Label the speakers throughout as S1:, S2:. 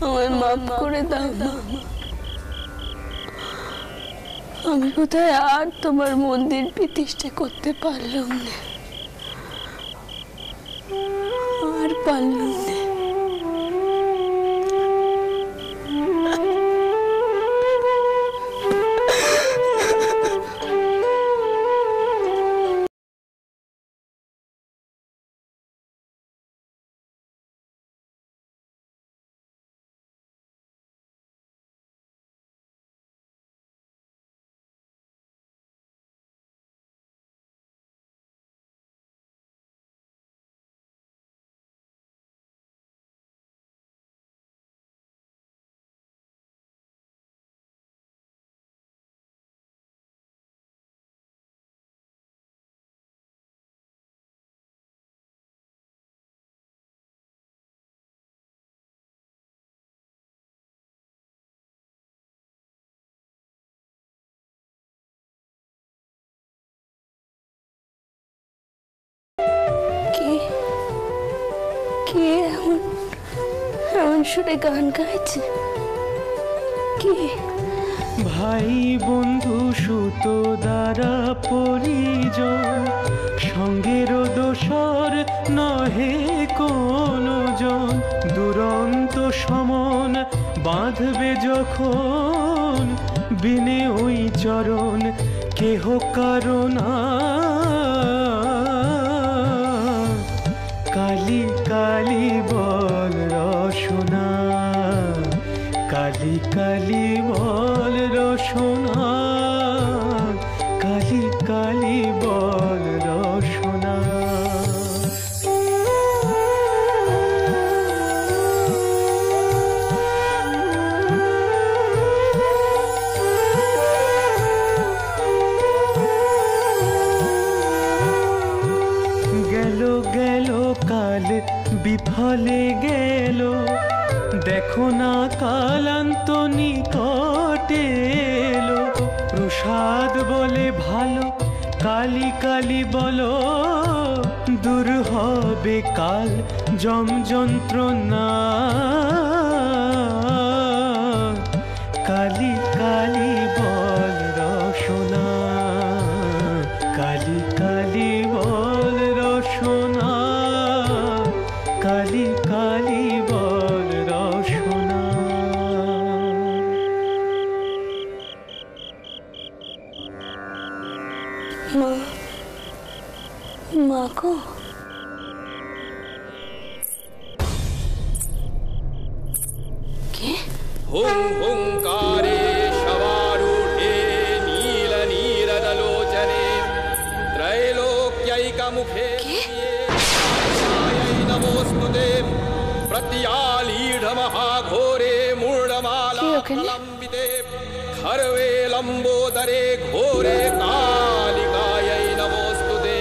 S1: আমায় মাফ করে দাও মা। আমি কোথায় আর তোমার মন্দির প্রতিষ্ঠা করতে পারলাম না, আর পারলাম না। কে এমন সুরে গান গাইছে? কে?
S2: ভাই বন্ধু সুত দ্বারা পরিজন, সঙ্গের দোসর নহে কোনো জন। দুরন্ত সমন বাঁধবে যখন, বিনে ওই চরণ কেহ কারণ। কালী কালী বল রসনা, কালী কালী বল রসনা, কালী কালী বল রসনা। গেল গেল কাল বিফলে গেল, দেখো না কালান্ত নিকটে এলো। প্রসাদ বলে ভালো কালী কালী বলো, দূর হবে কাল যম যন্ত্রণা। কালী কালী বল রসনা, কালী কালী বল রসনা, কালী কালী বল রসনা।
S1: মা গো,
S3: হুং হুঙ্কারে শবারূঢ়ে নীল নীরদলোচনে, त्रैलोक्यैकमुखे नमोस्तुते। प्रत्यालीढ महाघोरे मूढमालालम्बिते, खर्वे लम्बोदरे घोरे कालिकायै नमोस्तुते।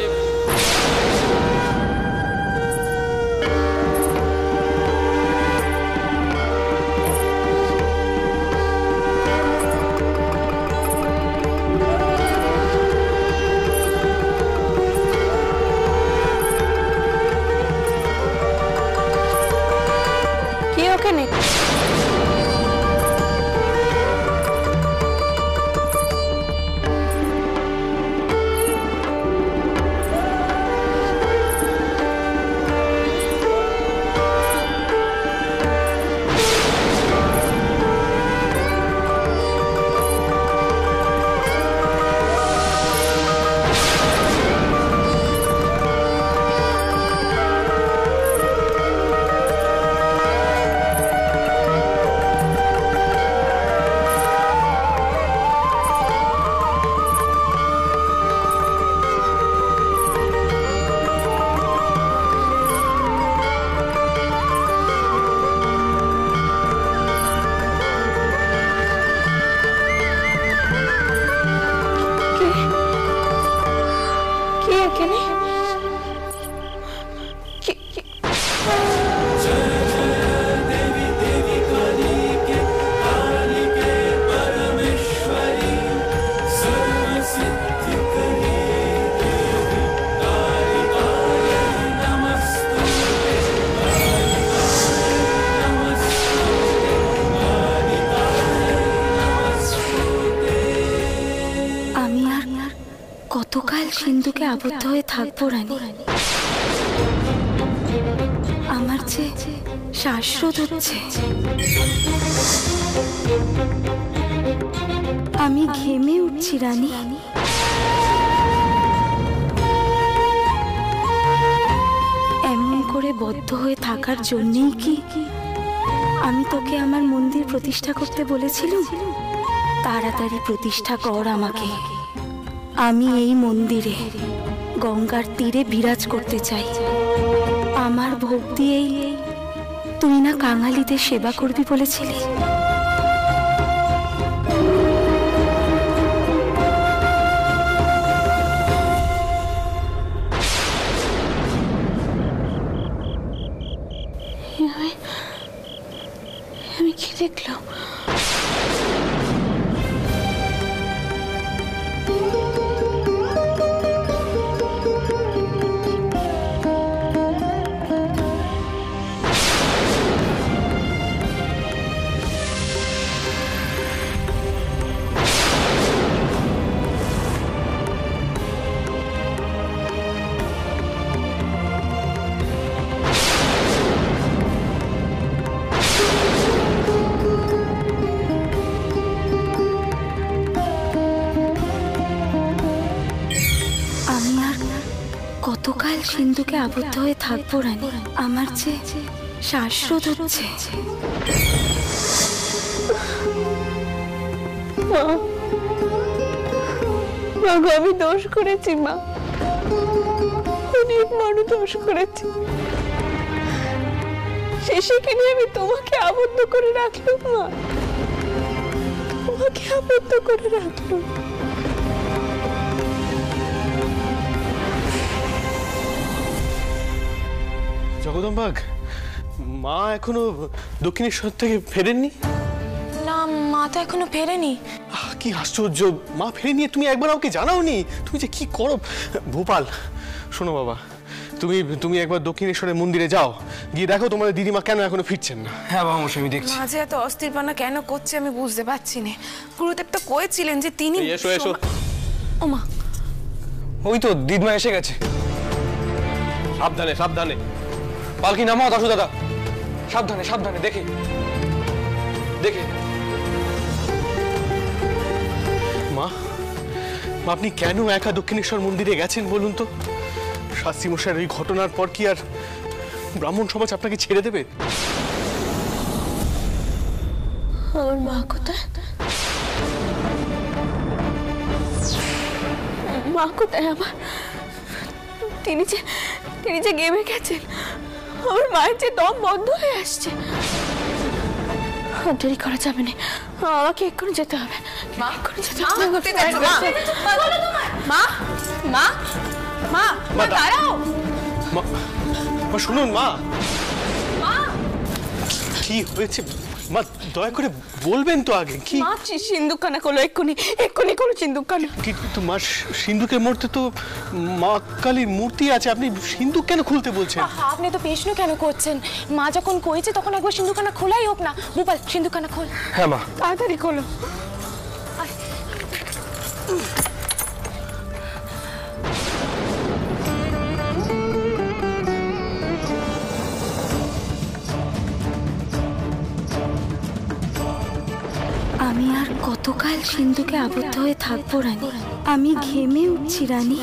S1: কে ওখানে? আবদ্ধ হয়ে থাকবো রানী। আমার যে শ্বাসরোধ হচ্ছে, আমি ঘেমে উঠছি রানী। এমন করে বদ্ধ হয়ে থাকার জন্যই কি আমি তোকে আমার মন্দির প্রতিষ্ঠা করতে বলেছিলাম? তাড়াতাড়ি প্রতিষ্ঠা কর আমাকে। আমি এই মন্দিরে গঙ্গার তীরে বিরাজ করতে চাই। আমার ভোগ দিয়েই তুই না কাঙালিদের সেবা করবি বলেছিলি? আমি কি দেখলাম? কতকাল সিন্ধুকে আবদ্ধ হয়ে থাকবো রানী? আমার যে শ্বাসরোধ হচ্ছে। আমি দোষ করেছি মা, অনেক বড় দোষ করেছি। শেষে কিনে আমি তোমাকে আবদ্ধ করে রাখলাম মা, তোমাকে আবদ্ধ করে রাখলাম।
S4: জগদম্বাগ, মা এখনো দক্ষিণেশ্বর থেকে ফেরেননি?
S5: না, মা তো এখনো ফেরেনি।
S4: কি আশ্চর্য, মা ফেরেনি তুমি একবার ওকে জানাওনি? তুমি যে কি করো। ভোপাল, শোনো বাবা, তুমি একবার দক্ষিণেশ্বরের মন্দিরে যাও, গিয়ে দেখো তোমাদের দিদিমা কেন এখনো ফিরছেন না।
S6: হ্যাঁ বাবা, আমি দেখছি।
S5: মাঝে এত অস্থিরপনা কেন করছে আমি বুঝতে পারছি না। গুরুদেব তো কয়েছিলেন যে তিনি।
S4: এসো এসো।
S5: ও মা,
S6: ওই তো দিদিমা এসে গেছে।
S4: সাবধানে সাবধানে।
S6: পালকি নামাও দাসু দাদা, সাবধানে সাবধানে, দেখে দেখে।
S4: মা, আপনি কেন একা দক্ষিণেশ্বর মন্দিরে গেছেন বলুন তো? শাস্ত্রী মশাইয়ের এই ঘটনার পর কি আর ব্রাহ্মণ সমাজ আপনাকে ছেড়ে দেবে?
S1: আমার মা কোথায়? মা কোথায় আমার? তিনি যে গেমে গেছেন, আমার মায়ের যে দম বন্ধ হয়ে আসছে। দেরি করা যাবে না, আমাকে এক্ষুনি যেতে হবে।
S4: শুনুন মা, কি হয়েছে মা? দয়া করে বলবেন তো আগে। কি
S1: সিন্ধুকখানা করলো, এক্ষুনি করো সিন্ধুকখানা।
S4: কিন্তু মা, সিন্ধুকের মধ্যে তো মা কালীর মূর্তি আছে, আপনি সিন্ধুক কেন খুলতে বলছেন?
S5: আপনি তো প্রশ্ন কেন করছেন? মা যখন কইছে তখন একবার সিন্ধুকখানা খোলাই হোক না। ভূপাল, সিন্ধুকখানা খোল।
S6: হ্যাঁ মা,
S1: তাড়াতাড়ি খোলো। আমি আর কতকাল সিন্ধুকে আবদ্ধ হয়ে থাকবো রানী? আমি ঘেমে উঠছি রানী।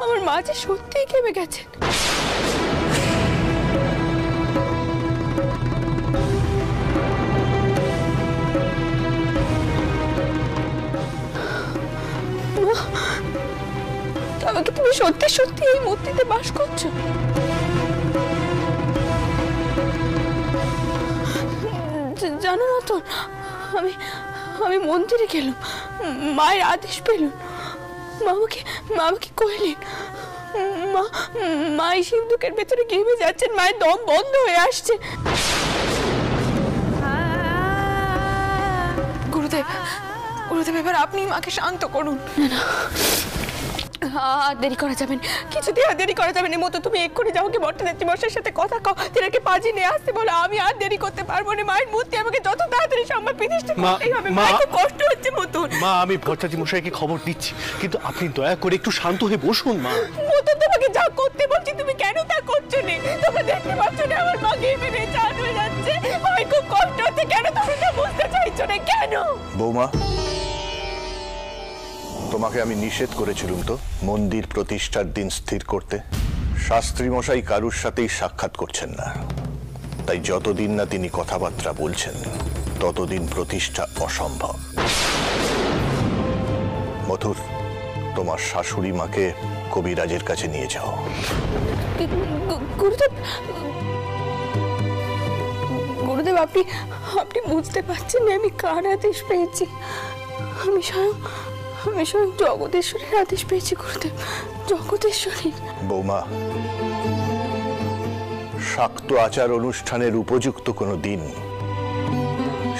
S1: আমার মা যে সত্যিই ঘেমে গেছেন। আমাকে তুমি সত্যি সত্যি এই মূর্তিতে বাস করছো? জানো না তো, আমি মন্দিরে গেলাম, মায়ের আদেশ পেলাম, মামাকে কইলেন, মা
S5: মা মা এই সিন্ধুকের ভেতরে ঘেমে যাচ্ছেন, মায়ের দম বন্ধ হয়ে আসছে। গুরুদেব, গুরুদেব এবার আপনি মাকে শান্ত করুন। না আর দেরি করা যাবে না, কিছুতেই আর দেরি করা যাবে না। মতো তুমি এক্ষুনি যাও, কি বট্টনেত্রী মশাইয়ের সাথে কথা কও, তিনাকে পাজি নিয়ে আসতে বলো। আমি আর দেরি করতে পারবো না, মায়ের মূর্তি আমাকে যত তাড়াতাড়ি সম্ভব প্রতিষ্ঠা করতেই হবে। মা খুব কষ্ট হচ্ছে মতন।
S4: মা আমি ভট্টাচার্য মশাইকে খবর দিচ্ছি, কিন্তু আপনি দয়া করে একটু শান্ত হয়ে বসুন। মা
S5: মতন তোমাকে যা করতে বলছি তুমি কেন তা করছো না? তোমরা দেখতে পাচ্ছ না আমার মা ঘেমে নিয়ে চান হয়ে যাচ্ছে, আমার খুব কষ্ট হচ্ছে। কেন তোমরা তা বুঝতে চাইছো না কেন?
S7: বৌমা, তোমাকে আমি নিষেধ করেছিলাম তো মন্দির প্রতিষ্ঠার দিন স্থির করতে। শাস্ত্রী মশাই কারুর সাথেই সাক্ষাৎ করছেন না, তাই যতদিন না তিনি কথাবার্তা বলছেন ততদিন প্রতিষ্ঠা অসম্ভব। মথুর, তোমার শাশুড়ি মাকে কবিরাজের কাছে নিয়ে যাও।
S5: গুরুদেব, গুরুদেব আপনি আপনি বুঝতে পারছেন না আমি কার আদেশ পেয়েছি? আমি স্বয়ং জগদীশ্বরের আদেশ পেয়েছি গুরুদেব, জগদীশ্বরী।
S7: বৌমা, শাক্ত আচার অনুষ্ঠানের উপযুক্ত কোনো দিন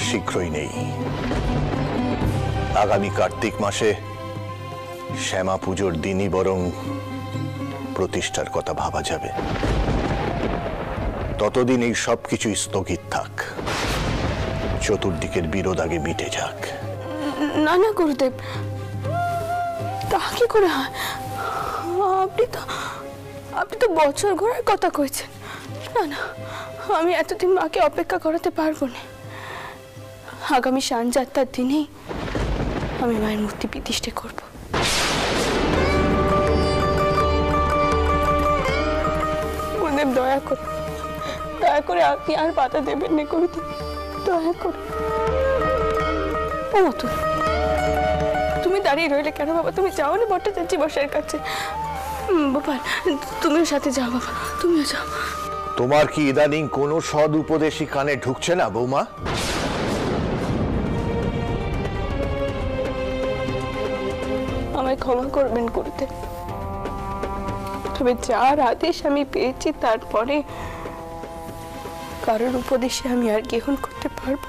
S7: শীঘ্রই নেই। আগামী কার্তিক মাসে শ্যামা পুজোর দিনই বরং প্রতিষ্ঠার কথা ভাবা যাবে। ততদিন এই সব কিছু স্থগিত থাক, চতুর্দিকের বিরোধ আগে মিটে যাক।
S5: না না গুরুদেব, তা কি করে হয়? আপনি তো বছর ঘোরার কথা কইছেন। না না, আমি এতদিন মাকে অপেক্ষা করাতে পারবো না। আগামী সানযাত্রার দিনেই আমি মায়ের মূর্তি প্রতিষ্ঠা করব। গুরুদেব দয়া করে আপনি আর বাধা দেবেন না গুরুদেব, দয়া করে। ও মতুল, তুমি দাঁড়িয়ে রইলে কেন বাবা? তুমি যাও না ভট্টাচার্য মশাইয়ের কাছে। গোপাল, তুমিও সাথে যাও বাবা, তুমিও যাও।
S7: তোমার কি ইদানিং কোনো সদ উপদেশই কানে ঢুকছে না বৌমা?
S5: আমায় ক্ষমা করবেন গুরুদেব, তবে যার আদেশ আমি পেয়েছি তারপরে কারোর উপদেশে আমি আর গ্রহণ করতে পারবো।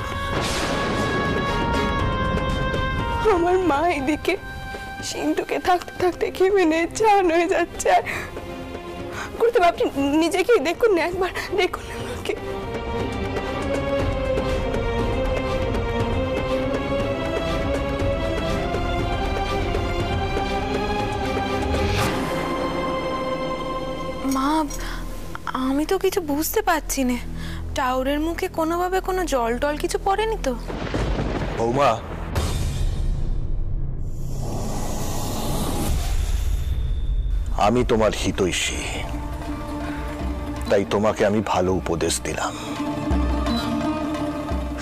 S5: আমার মা এদিকে সিন্ধুকে থাকতে থাকতে ঘেমে নিয়ে চান হয়ে যাচ্ছে। আর গুরুদেব আপনি নিজেকেই দেখুন না, একবার দেখুন আমাকে।
S8: মা, আমি তো কিছু বুঝতে পারছি না। টাওরের মুখে কোনোভাবে কোনো জল টল কিছু পড়েনি তো?
S7: বৌমা, আমি তোমার হিতৈষী, তাই তোমাকে আমি ভালো উপদেশ দিলাম।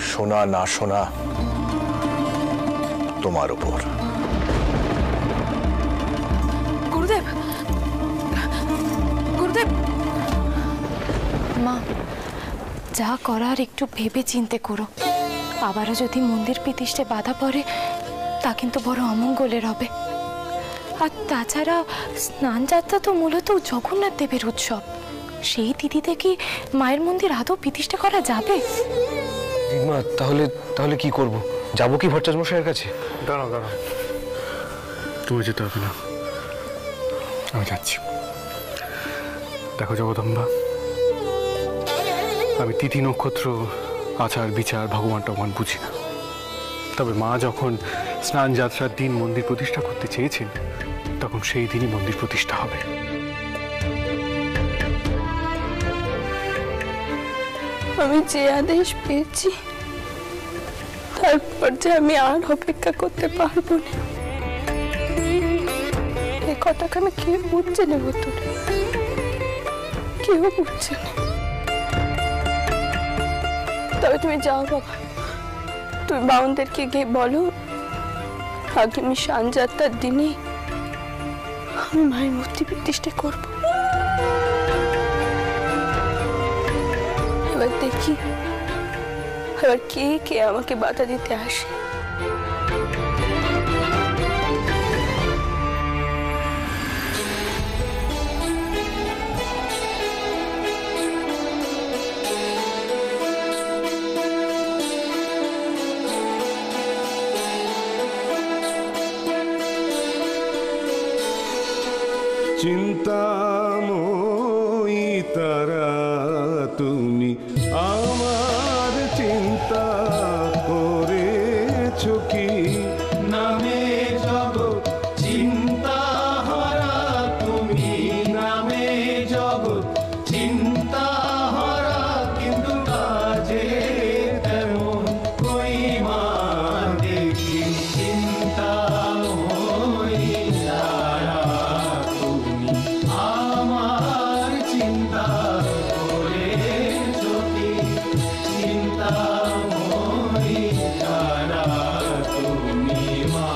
S7: শোনা না শোনা তোমার উপর।
S8: গুরুদেব, গুরুদেব।
S1: মা, যা করার একটু ভেবে চিন্তে করো। আবারও যদি মন্দির প্রতিষ্ঠায় বাধা পড়ে তা কিন্তু বড় অমঙ্গলের হবে। আর তাছাড়া স্নান যাত্রা তো মূলত জগন্নাথ দেবের উৎসব, সেই তিথিতে কি মায়ের মন্দির আদৌ প্রতিষ্ঠা করা যাবে?
S6: দিদিমা, তাহলে কি করব? যাবো কি ভট্টাচার্য মশাইয়ের কাছে?
S4: দাঁড়াও, তুমি যেতে হবে না, আমি যাচ্ছি। দেখো জগদম্বা, আমি তিথি নক্ষত্র আচার বিচার ভগবান টগবান বুঝি না, তবে মা যখন স্নান যাত্রার দিন মন্দির প্রতিষ্ঠা করতে চেয়েছেন তখন সেই দিনই মন্দির প্রতিষ্ঠা হবে।
S5: আমি যে আদেশ পেয়েছি তারপর যে আমি আর অপেক্ষা করতে পারবো না, এই কথাখানে কেউ বুঝছে না মতুল, কেউ বুঝছে না। তবে তুমি যাও বাবা, তুমি বাউনদেরকে গিয়ে বলো আগামী সানযাত্রার দিনে আমি মায়ের মূর্তি প্রতিষ্ঠা করব। এবার দেখি এবার কে কে আমাকে বাধা দিতে আসে।
S9: চিন্তাময়ী তারা তুমি আমার চিন্তা করেছো কি নামে জগৎ চিন্তা হারা তুমি নামে জগৎ চিন্তা হারা কিন্তু কাজে তেমন কই মা দেখি চিন্তাময়ী তারা তুমি আমার চিন্তা করেছো কি চিন্তাময়ী তারা তুমি মা।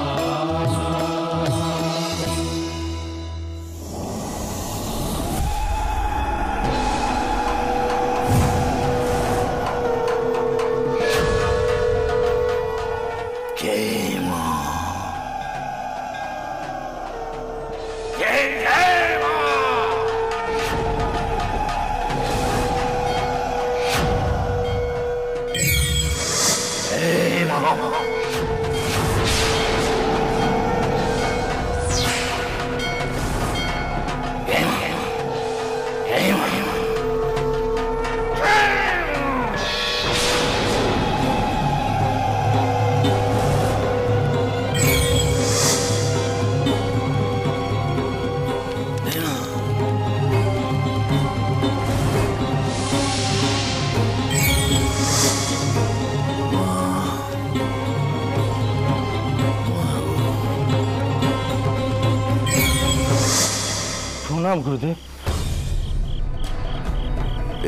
S10: প্রণাম গুরুদেব।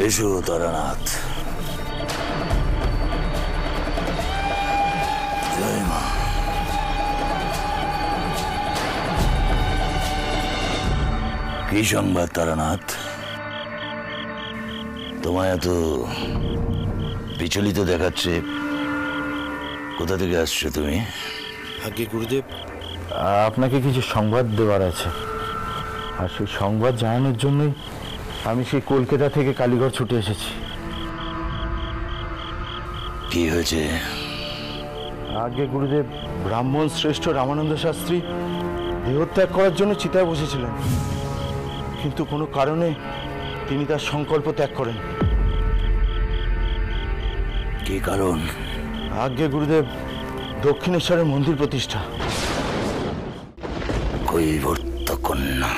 S11: এসো তারানাথ। জয় মা। কি সংবাদ তারানাথ? তোমায় এত বিচলিত দেখাচ্ছে, কোথা থেকে আসছো তুমি?
S10: আগে গুরুদেব, আপনাকে কিছু সংবাদ দেওয়ার আছে, আর সেই সংবাদ জানানোর জন্যই আমি সেই কলকাতা থেকে কালীঘর ছুটে এসেছি।
S11: কি হয়েছে?
S10: আগে গুরুদেব, ব্রাহ্মণ শ্রেষ্ঠ রামানন্দ শাস্ত্রী দেহত্যাগ করার জন্য চিতায় বসেছিলেন, কিন্তু কোনো কারণে তিনি তার সংকল্প ত্যাগ করেন।
S11: কি কারণ?
S10: আগে গুরুদেব, দক্ষিণেশ্বরের মন্দির প্রতিষ্ঠা।
S11: কৈবর্ত কন্যা,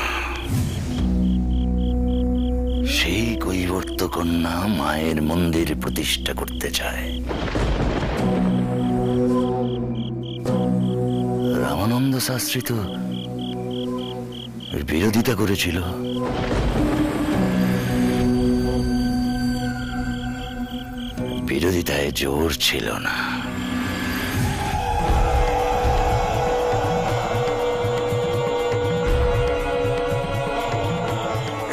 S11: সেই কৈবর্ত কন্যা মায়ের মন্দির প্রতিষ্ঠা করতে চায়। রামানন্দ শাস্ত্রী তো এর বিরোধিতা করেছিল। বিরোধিতায় জোর ছিল না।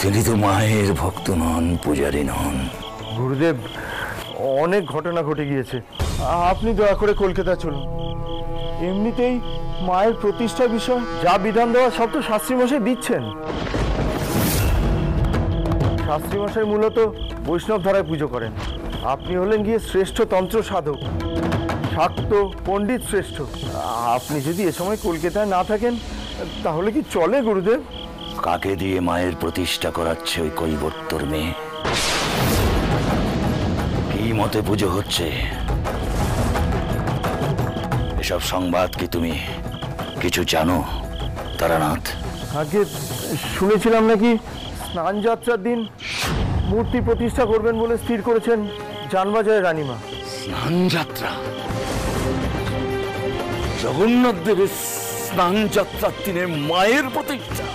S11: তিনি তো মায়ের ভক্ত নন, পূজারী নন।
S10: গুরুদেব, অনেক ঘটনা ঘটে গিয়েছে, আপনি দয়া করে কলকাতা চলুন। এমনিতেই মায়ের প্রতিষ্ঠা বিষয় যা বিধান দেওয়া সব তো শাস্ত্রীমশাই দিচ্ছেন। শাস্ত্রীমশাই মূলত বৈষ্ণব ধারায় পুজো করেন, আপনি হলেন গিয়ে শ্রেষ্ঠ তন্ত্র সাধক, শাক্ত পণ্ডিত শ্রেষ্ঠ। আপনি যদি এ সময় কলকাতায় না থাকেন তাহলে কি চলে গুরুদেব?
S11: কাকে দিয়ে মায়ের প্রতিষ্ঠা করাচ্ছে ওই কৈবর্তর মেয়ে? কি মতে পুজো হচ্ছে? এসব সংবাদ কি তুমি কিছু জানো তারানাথ?
S10: আগে শুনেছিলাম নাকি স্নান যাত্রার দিন মূর্তি প্রতিষ্ঠা করবেন বলে স্থির করেছেন জানবাজারের রানীমা।
S11: স্নান যাত্রা? জগন্নাথ দেবের স্নান যাত্রার দিনে মায়ের প্রতিষ্ঠা?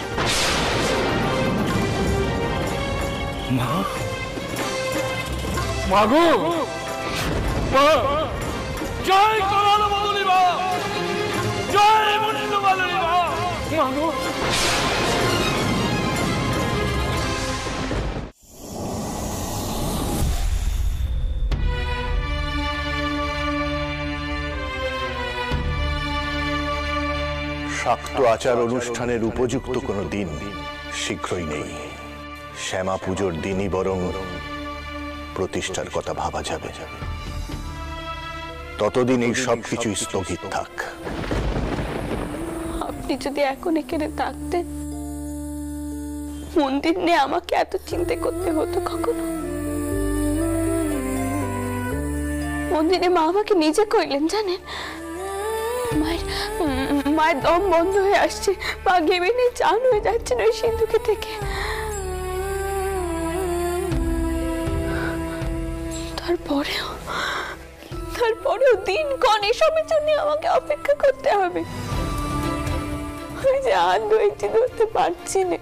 S11: মা, মাগো, মা, জয় করাল বদলি মা, জয় মনিন্দ বদলি মা, মাগো।
S7: শাক্ত আচার অনুষ্ঠানের উপযুক্ত কোনো দিন শীঘ্রই নেই। শ্যামা পুজোর দিনই বরং প্রতিষ্ঠার কথা ভাবা যাবে। ততদিন এই সব কিছুই স্থগিত থাক।
S5: আপনি যদি এখন এখানে থাকতেন মন্দির নিয়ে আমাকে এত চিন্তা করতে হতো কখনো? মন্দিরে মা আমাকে নিজে কইলেন জানেন, মায়ের দম বন্ধ হয়ে আসছে, মা ঘেমে নিয়ে চান হয়ে যাচ্ছেন ওই সিন্ধুকে থেকে। তারপরেও দিন ক্ষণ এসবের জন্য আমাকে অপেক্ষা করতে হবে। যে আর ধৈর্য ধরতে পারছি না,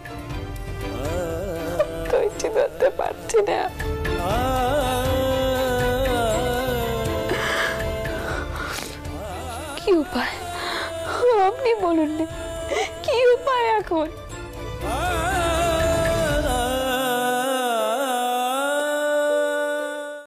S5: ধৈর্য ধরতে পারছি না। কি উপায় আপনি বলুন না, কি উপায় এখন?